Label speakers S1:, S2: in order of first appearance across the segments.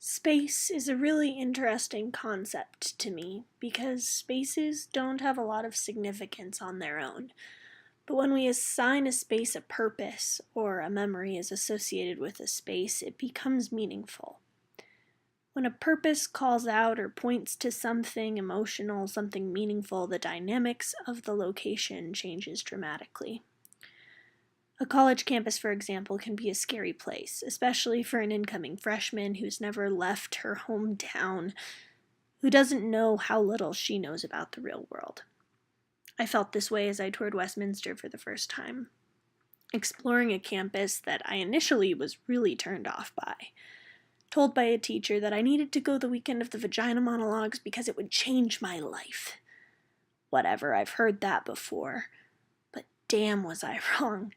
S1: Space is a really interesting concept to me because spaces don't have a lot of significance on their own. But when we assign a space a purpose or a memory is associated with a space, it becomes meaningful. When a purpose calls out or points to something emotional, something meaningful, the dynamics of the location changes dramatically. A college campus, for example, can be a scary place, especially for an incoming freshman who's never left her hometown, who doesn't know how little she knows about the real world. I felt this way as I toured Westminster for the first time, exploring a campus that I initially was really turned off by. Told by a teacher that I needed to go the weekend of the vagina monologues because it would change my life. Whatever, I've heard that before. But damn was I wrong.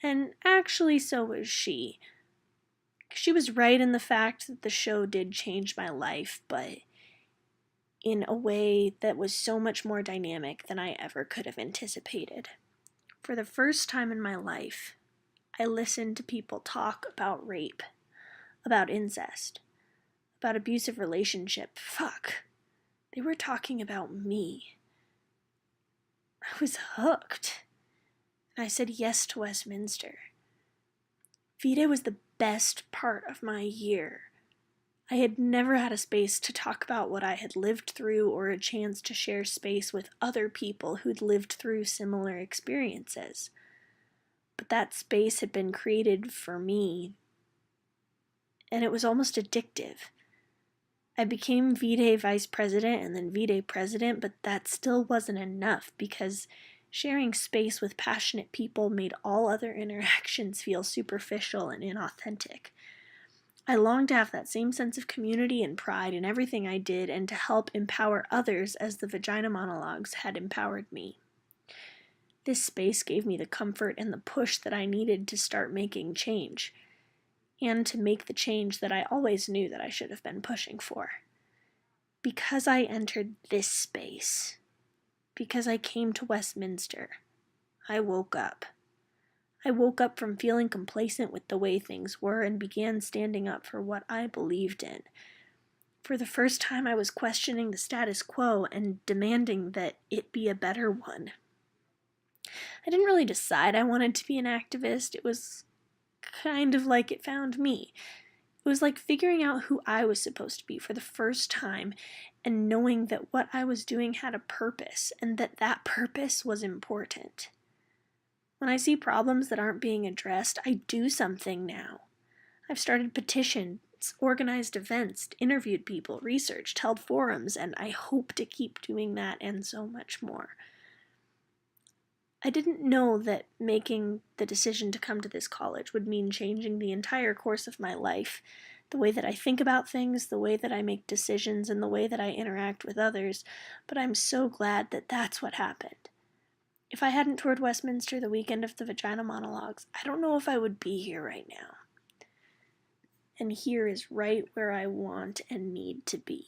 S1: And actually, so was she. She was right in the fact that the show did change my life, but in a way that was so much more dynamic than I ever could have anticipated. For the first time in my life, I listened to people talk about rape, about incest, about abusive relationship. Fuck. They were talking about me. I was hooked. I said yes to Westminster. V-Day was the best part of my year. I had never had a space to talk about what I had lived through or a chance to share space with other people who'd lived through similar experiences. But that space had been created for me, and it was almost addictive. I became V-Day vice president and then V-Day president, but that still wasn't enough because sharing space with passionate people made all other interactions feel superficial and inauthentic. I longed to have that same sense of community and pride in everything I did and to help empower others as the vagina monologues had empowered me. This space gave me the comfort and the push that I needed to start making change, and to make the change that I always knew that I should have been pushing for. Because I entered this space, because I came to Westminster, I woke up. I woke up from feeling complacent with the way things were and began standing up for what I believed in. For the first time, I was questioning the status quo and demanding that it be a better one. I didn't really decide I wanted to be an activist. It was kind of like it found me. It was like figuring out who I was supposed to be for the first time and knowing that what I was doing had a purpose and that that purpose was important. When I see problems that aren't being addressed, I do something now. I've started petitions, organized events, interviewed people, researched, held forums, and I hope to keep doing that and so much more. I didn't know that making the decision to come to this college would mean changing the entire course of my life, the way that I think about things, the way that I make decisions, and the way that I interact with others, but I'm so glad that that's what happened. If I hadn't toured Westminster the weekend of the vagina monologues, I don't know if I would be here right now. And here is right where I want and need to be.